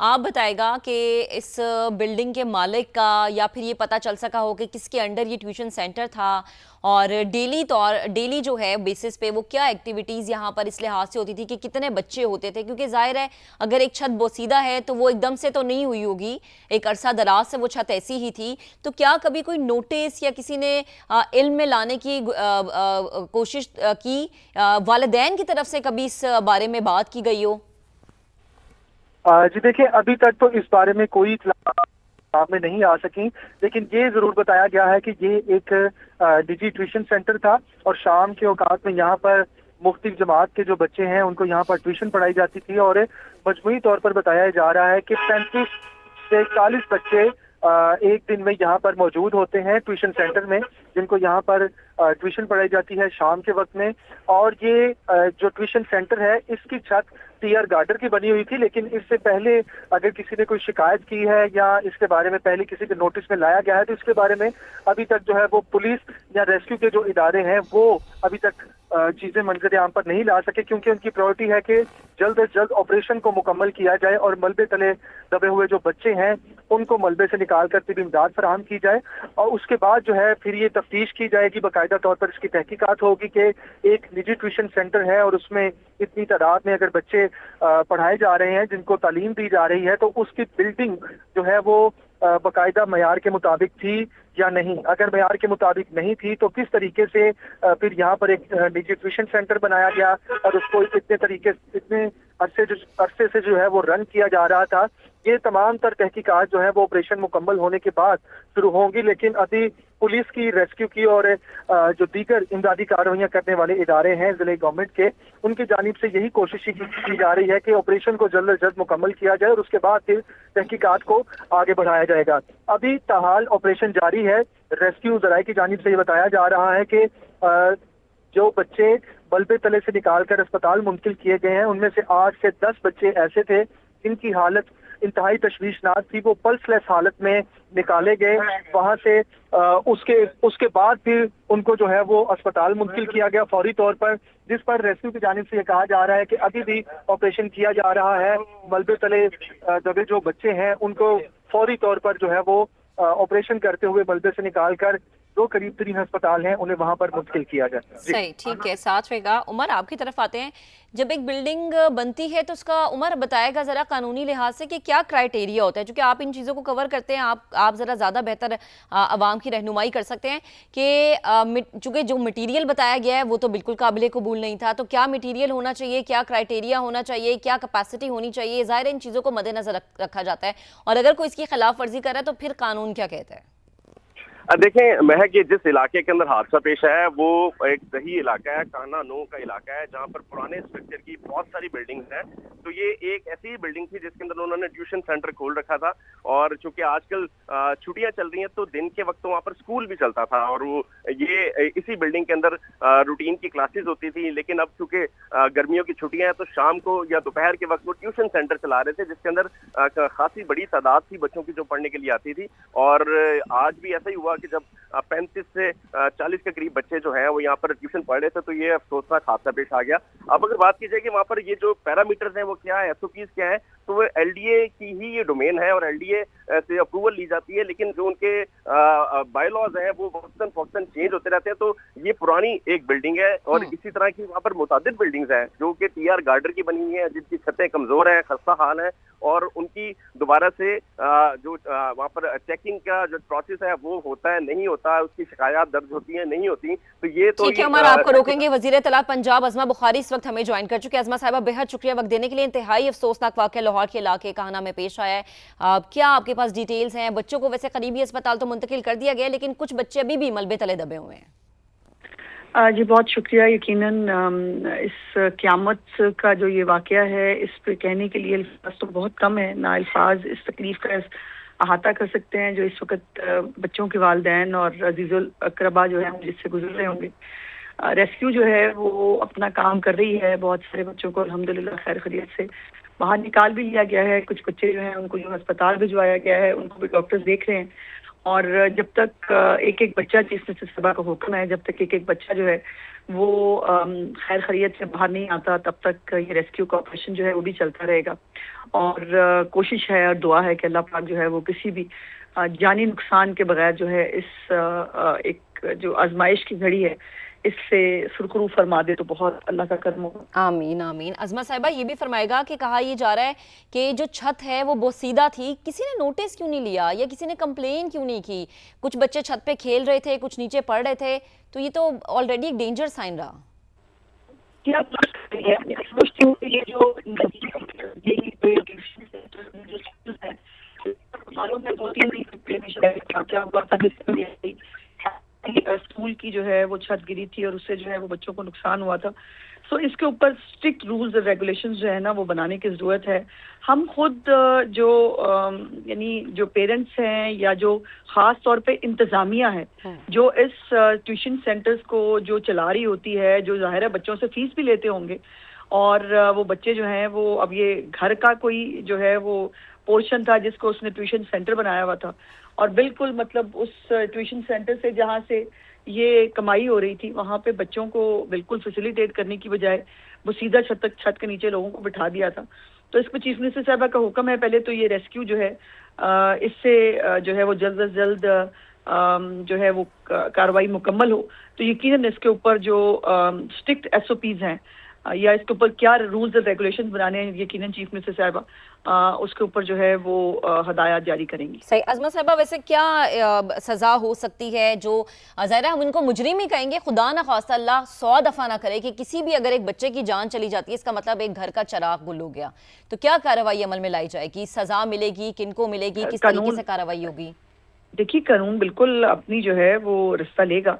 آپ بتائے گا کہ اس بلڈنگ کے مالک کا یا پھر یہ پتہ چل سکا ہو کہ کس کے انڈر یہ ٹیوشن سینٹر تھا، اور ڈیلی جو ہے بیسس پہ وہ کیا ایکٹیویٹیز یہاں پر اس لحاظ سے ہوتی تھی کہ کتنے بچے ہوتے تھے؟ کیونکہ ظاہر ہے اگر ایک چھت بوسیدہ ہے تو وہ ایک دم سے تو نہیں ہوئی ہوگی، ایک عرصہ دراز سے وہ چھت ایسی ہی تھی، تو کیا کبھی کوئی نوٹس یا کسی نے علم میں لانے کی کوشش کی؟ والدین کی طرف سے کبھی اس بارے میں بات کی گئی ہو؟ جی دیکھیں، ابھی تک تو اس بارے میں کوئی اطلاع سامنے نہیں آ سکی، لیکن یہ ضرور بتایا گیا ہے کہ یہ ایک نجی ٹیوشن سینٹر تھا اور شام کے اوقات میں یہاں پر مختلف جماعت کے جو بچے ہیں ان کو یہاں پر ٹیوشن پڑھائی جاتی تھی، اور مجموعی طور پر بتایا جا رہا ہے کہ 35 سے 40 بچے ایک دن میں یہاں پر موجود ہوتے ہیں ٹیوشن سینٹر میں، جن کو یہاں پر ٹیوشن پڑھائی جاتی ہے شام کے وقت میں۔ اور یہ جو ٹیوشن سینٹر ہے اس کی چھت ٹیئر گارڈر کی بنی ہوئی تھی، لیکن اس سے پہلے اگر کسی نے کوئی شکایت کی ہے یا اس کے بارے میں پہلے کسی کے نوٹس میں لایا گیا ہے تو اس کے بارے میں ابھی تک جو ہے وہ پولیس یا ریسکیو کے جو ادارے ہیں وہ ابھی تک چیزیں منظر عام پر نہیں لا سکے، کیونکہ ان کی پرائورٹی ہے کہ جلد از جلد آپریشن کو مکمل کیا جائے اور ملبے تلے دبے ہوئے جو بچے ہیں ان کو ملبے سے نکال کر طبی امداد فراہم کی جائے، اور اس کے بعد جو ہے پھر یہ تفتیش کی جائے گی، باقاعدہ طور پر اس کی تحقیقات ہوگی کہ ایک نجی ٹیوشن سینٹر ہے اور اس میں اتنی تعداد میں اگر بچے پڑھائے جا رہے ہیں جن کو تعلیم دی جا رہی ہے تو اس کی بلڈنگ جو ہے وہ باقاعدہ معیار کے مطابق تھی یا نہیں۔ اگر معیار کے مطابق نہیں تھی تو کس طریقے سے پھر یہاں پر ایک نجی ٹیوشن سینٹر بنایا گیا اور اس کو اتنے عرصے سے جو ہے وہ رن کیا جا رہا تھا، یہ تمام تر تحقیقات جو ہے وہ آپریشن مکمل ہونے کے بعد شروع ہوں گی۔ لیکن ابھی پولیس کی، ریسکیو کی اور جو دیگر امدادی کارروائیاں کرنے والے ادارے ہیں ضلع گورنمنٹ کے، ان کی جانب سے یہی کوشش کی جا رہی ہے کہ آپریشن کو جلد از جلد مکمل کیا جائے اور اس کے بعد پھر تحقیقات کو آگے بڑھایا جائے گا۔ ابھی تاحال آپریشن جاری ہے۔ ریسکیو ذرائع کی جانب سے یہ بتایا جا رہا ہے کہ جو بچے ملبے تلے سے نکال کر اسپتال منتقل کیے گئے ہیں ان میں سے 8 سے 10 بچے ایسے تھے جن کی حالت انتہائی تشویشناک تھی، وہ پلس لیس حالت میں نکالے گئے وہاں سے۔ اس کے بعد پھر ان کو جو ہے وہ اسپتال منتقل کیا گیا فوری طور پر، جس پر ریسکیو کی جانب سے یہ کہا جا رہا ہے کہ ابھی بھی آپریشن کیا جا رہا ہے۔ ملبے تلے دبے جو بچے ہیں ان کو فوری طور پر جو ہے وہ آپریشن کرتے ہوئے ملبے سے نکال کر جو قریب ترین ہسپتال ہیں انہیں وہاں پر منتقل کیا جائے۔ صحیح، ٹھیک ہے، ساتھ رہے گا۔ عمر، آپ کی طرف آتے ہیں۔ جب ایک بلڈنگ بنتی ہے تو اس کا عمر بتائے گا ذرا قانونی لحاظ سے کہ کیا کرائیٹیریا ہوتا ہے، چونکہ آپ ان چیزوں کو کور کرتے ہیں، آپ ذرا زیادہ بہتر عوام کی رہنمائی کر سکتے ہیں کہ چونکہ جو مٹیریل بتایا گیا ہے وہ تو بالکل قابل قبول نہیں تھا، تو کیا مٹیریل ہونا چاہیے، کیا کرائیٹیریا ہونا چاہیے، کیا کیپیسٹی ہونی چاہیے؟ ظاہر ہے ان چیزوں کو مد نظر رکھا جاتا ہے، اور اگر کوئی اس کی خلاف ورزی کر رہا ہے تو پھر قانون کیا کہتا ہے؟ دیکھیں مہک، یہ جس علاقے کے اندر حادثہ پیش ہے وہ ایک دیہی علاقہ ہے، کانا نو کا علاقہ ہے، جہاں پر پرانے اسٹرکچر کی بہت ساری بلڈنگز ہیں۔ تو یہ ایک ایسی بلڈنگ تھی جس کے اندر انہوں نے ٹیوشن سینٹر کھول رکھا تھا، اور چونکہ آج کل چھٹیاں چل رہی ہیں تو دن کے وقت وہاں پر اسکول بھی چلتا تھا، اور وہ یہ اسی بلڈنگ کے اندر روٹین کی کلاسز ہوتی تھی۔ لیکن اب چونکہ گرمیوں کی چھٹیاں ہیں تو شام کو یا دوپہر کے وقت وہ ٹیوشن سینٹر چلا رہے تھے، جس کے اندر خاصی بڑی تعداد تھی بچوں کی جو پڑھنے کے لیے آتی تھی۔ اور آج بھی ایسا ہی ہوا کہ جب 35 سے 40 کے قریب بچے جو ہیں وہ یہاں پر ٹیوشن پڑھ رہے تھے تو یہ افسوسناک حادثہ پیش آ گیا۔ اب اگر بات کی جائے کہ وہاں پر یہ جو پیرامیٹرز ہیں وہ کیا ہے، ایس او پیز کیا ہے، تو وہ ایل ڈی اے کی ہی یہ ڈومین ہے اور ایل ڈی اے سے اپروول لی جاتی ہے، لیکن جو ان کے بائی لاز ہیں وہ وقتاً فوقتاً چینج ہوتے رہتے ہیں۔ تو یہ پرانی ایک بلڈنگ ہے اور اسی طرح کی وہاں پر متعدد بلڈنگز ہیں جو کہ ٹی آر گارڈر کی بنی ہوئی ہیں، جن کی چھتیں کمزور ہیں، خستہ حال ہیں، اور ان کی دوبارہ سے جو وہاں پر چیکنگ کا جو پروسیس ہے وہ ہوتا ہے نہیں ہوتا، اس کی شکایات درج ہوتی ہیں نہیں ہوتی۔ تو یہ تو ٹھیک ہے عمر، آپ کو روکیں گے۔ وزیر اطلاعات پنجاب عظمہ بخاری اس وقت ہمیں جوائن کر چکے ہیں۔ عظمہ صاحبہ، بہت شکریہ وقت دینے کے لیے۔ انتہائی افسوسناک واقعہ لاہور کے علاقے کہانا میں پیش آیا ہے، کیا آپ کے پاس ڈیٹیلز ہیں؟ بچوں کو ویسے قریبی اسپتال تو منتقل کر دیا گیا لیکن کچھ بچے ابھی بھی ملبے تلے دبے ہوئے ہیں۔ جی بہت شکریہ۔ یقیناً اس قیامت کا جو یہ واقعہ ہے اس پہ کہنے کے لیے الفاظ تو بہت کم ہے، نہ الفاظ اس تکلیف کا احاطہ کر سکتے ہیں جو اس وقت بچوں کے والدین اور عزیز الاقربا جو ہیں جس سے گزر رہے ہوں گے۔ ریسکیو جو ہے وہ اپنا کام کر رہی ہے، بہت سارے بچوں کو الحمدللہ خیر خیریت سے باہر نکال بھی لیا گیا ہے۔ کچھ بچے جو ہیں ان کو جو ہسپتال بھجوایا گیا ہے ان کو بھی ڈاکٹرز دیکھ رہے ہیں، اور جب تک ایک ایک بچہ چیف منسٹر صاحبہ کا حکم ہے، جب تک ایک ایک بچہ جو ہے وہ خیر خیریت سے باہر نہیں آتا، تب تک یہ ریسکیو کا آپریشن جو ہے وہ بھی چلتا رہے گا. اور کوشش ہے اور دعا ہے کہ اللہ پاک جو ہے وہ کسی بھی جانی نقصان کے بغیر جو ہے اس ایک جو آزمائش کی گھڑی ہے اس سے سرخرو فرما دے تو بہت اللہ کا کرم ہوگا. آمین آمین. عظمت صاحبہ یہ بھی فرمائے گا کہ کہا یہ جا رہا ہے کہ جو چھت ہے وہ بوسیدہ تھی، کسی نے نوٹس کیوں نہیں لیا یا کسی نے کمپلین کیوں نہیں کی؟ کچھ بچے چھت پہ کھیل رہے تھے، کچھ نیچے پڑھ رہے تھے، تو یہ تو آلریڈی ایک ڈینجر سائن رہا. کیا سوچتی ہوں کہ یہ جو اسکول کی جو ہے وہ چھت گری تھی اور اس سے جو ہے وہ بچوں کو نقصان ہوا تھا. سو اس کے اوپر اسٹرکٹ رولز اور ریگولیشنز جو ہے نا وہ بنانے کی ضرورت ہے. ہم خود جو یعنی جو پیرنٹس ہیں یا جو خاص طور پہ انتظامیہ ہے جو اس ٹیوشن سینٹرز کو جو چلا رہی ہوتی ہے، جو ظاہر ہے بچوں سے فیس بھی لیتے ہوں گے، اور وہ بچے جو ہیں وہ اب یہ گھر کا کوئی جو ہے وہ پورشن تھا جس کو اس نے ٹیوشن سینٹر بنایا ہوا تھا، اور بالکل مطلب اس ٹیوشن سینٹر سے جہاں سے یہ کمائی ہو رہی تھی وہاں پہ بچوں کو بالکل فیسیلیٹیٹ کرنے کی بجائے وہ سیدھا چھت کے نیچے لوگوں کو بٹھا دیا تھا. تو اس پہ چیف منسٹر صاحبہ کا حکم ہے پہلے تو یہ ریسکیو جو ہے اس سے جو ہے وہ جلد از جلد جو ہے وہ کارروائی مکمل ہو. تو یقیناً اس کے اوپر جو اسٹرکٹ ایس او پیز ہیں یا اس کے اوپر کیا رولز اور ریگولیشن بنانے ہیں، یقیناً چیف منسٹر صاحبہ اس کے اوپر جو ہے وہ ہدایات جاری کریں گی. صحیح. عظمت صاحبہ ویسے کیا سزا ہو سکتی ہے؟ جو ظاہر ہم ان کو مجرم ہی کہیں گے، خدا نہ خواستہ اللہ 100 دفعہ نہ کرے کہ کسی بھی اگر ایک بچے کی جان چلی جاتی ہے اس کا مطلب ایک گھر کا چراغ گل ہو گیا، تو کیا کارروائی عمل میں لائی جائے گی؟ سزا ملے گی؟ کن کو ملے گی؟ کس طریقے سے کارروائی ہوگی؟ دیکھیے قانون بالکل اپنی جو ہے وہ رستہ لے گا،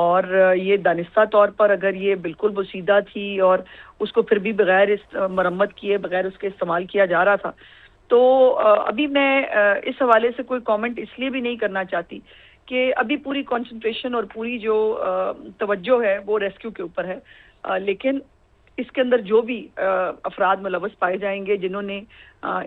اور یہ دانستہ طور پر اگر یہ بالکل بوسیدہ تھی اور اس کو پھر بھی بغیر مرمت کیے، بغیر اس کے استعمال کیا جا رہا تھا، تو ابھی میں اس حوالے سے کوئی کامنٹ اس لیے بھی نہیں کرنا چاہتی کہ ابھی پوری کنسنٹریشن اور پوری جو توجہ ہے وہ ریسکیو کے اوپر ہے. لیکن اس کے اندر جو بھی افراد ملوث پائے جائیں گے جنہوں نے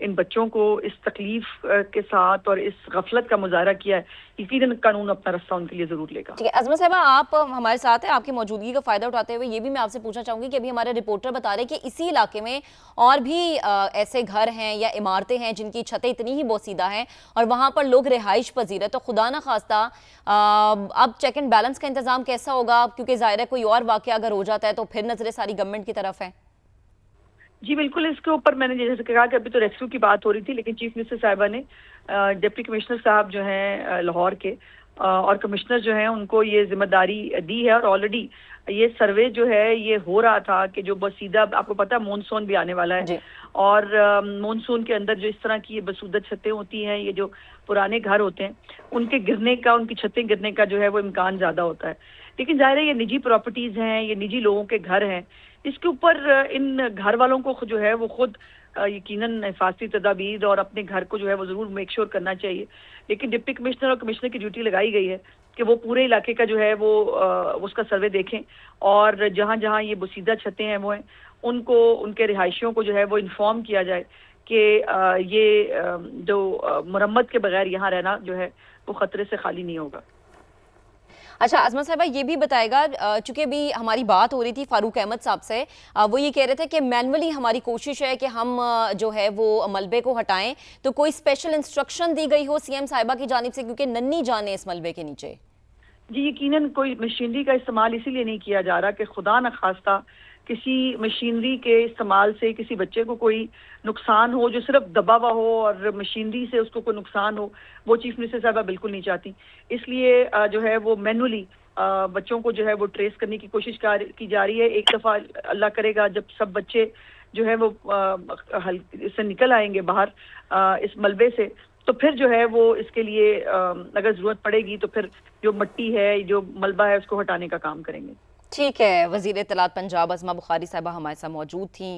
ان بچوں کو اس تکلیف کے ساتھ اور اس غفلت کا مظاہرہ کیا ہے، یقیناً قانون اپنا رستہ ان کے لیے ضرور لے گا. ٹھیک ہے. عظمت صاحبہ آپ ہمارے ساتھ ہیں، آپ کی موجودگی کا فائدہ اٹھاتے ہوئے یہ بھی میں آپ سے پوچھنا چاہوں گی کہ ابھی ہمارے رپورٹر بتا رہے کہ اسی علاقے میں اور بھی ایسے گھر ہیں یا عمارتیں ہیں جن کی چھتیں اتنی ہی بوسیدہ ہیں اور وہاں پر لوگ رہائش پذیر ہے، تو خدا نہ خواستہ اب چیک اینڈ بیلنس کا انتظام کیسا ہوگا؟ کیونکہ ظاہر ہے کوئی اور واقعہ اگر ہو جاتا ہے تو پھر نظریں ساری گورنمنٹ کی طرف ہیں. جی بالکل، اس کے اوپر میں نے جیسے کہا کہ ابھی تو ریسکیو کی بات ہو رہی تھی، لیکن چیف منسٹر صاحبہ نے ڈپٹی کمشنر صاحب جو ہیں لاہور کے اور کمشنر جو ہیں ان کو یہ ذمہ داری دی ہے، اور آلریڈی یہ سروے جو ہے یہ ہو رہا تھا کہ جو بسیدہ، آپ کو پتہ ہے مونسون بھی آنے والا ہے اور مونسون کے اندر جو اس طرح کی یہ بسودہ چھتیں ہوتی ہیں، یہ جو پرانے گھر ہوتے ہیں ان کے گرنے کا، ان کی چھتیں گرنے کا جو ہے وہ امکان زیادہ ہوتا ہے. لیکن ظاہر ہے یہ نجی پراپرٹیز ہیں، یہ نجی لوگوں کے گھر ہیں، اس کے اوپر ان گھر والوں کو جو ہے وہ خود یقیناً حفاظتی تدابیر اور اپنے گھر کو جو ہے وہ ضرور میک شور کرنا چاہیے. لیکن ڈپٹی کمشنر اور کمشنر کی ڈیوٹی لگائی گئی ہے کہ وہ پورے علاقے کا جو ہے وہ اس کا سروے دیکھیں، اور جہاں جہاں یہ بسیدہ چھتیں ہیں وہ ہیں ان کو، ان کے رہائشیوں کو جو ہے وہ انفارم کیا جائے کہ یہ جو مرمت کے بغیر یہاں رہنا جو ہے وہ خطرے سے خالی نہیں ہوگا. اچھا عظمت صاحبہ یہ بھی بتائے گا، چونکہ بھی ہماری بات ہو رہی تھی فاروق احمد صاحب سے، وہ یہ کہہ رہے تھے کہ مینولی ہماری کوشش ہے کہ ہم جو ہے وہ ملبے کو ہٹائیں، تو کوئی اسپیشل انسٹرکشن دی گئی ہو سی ایم صاحبہ کی جانب سے کیونکہ ننھی جان ہے اس ملبے کے نیچے؟ جی یقیناً کوئی مشینری کا استعمال اسی لیے نہیں کیا جا رہا کہ خدا نہ خواستہ کسی مشینری کے استعمال سے کسی بچے کو کوئی نقصان ہو، جو صرف دبا ہوا ہو اور مشینری سے اس کو کوئی نقصان ہو، وہ چیف منسٹر صاحبہ بالکل نہیں چاہتی. اس لیے جو ہے وہ مینولی بچوں کو جو ہے وہ ٹریس کرنے کی کوشش کی جا رہی ہے. ایک دفعہ اللہ کرے گا جب سب بچے جو ہے وہ اس سے نکل آئیں گے باہر اس ملبے سے، تو پھر جو ہے وہ اس کے لیے اگر ضرورت پڑے گی تو پھر جو مٹی ہے، جو ملبہ ہے، اس کو ہٹانے کا کام کریں گے. ٹھیک ہے. وزیر اطلاعات پنجاب عظمہ بخاری صاحبہ ہمارے ساتھ موجود تھیں.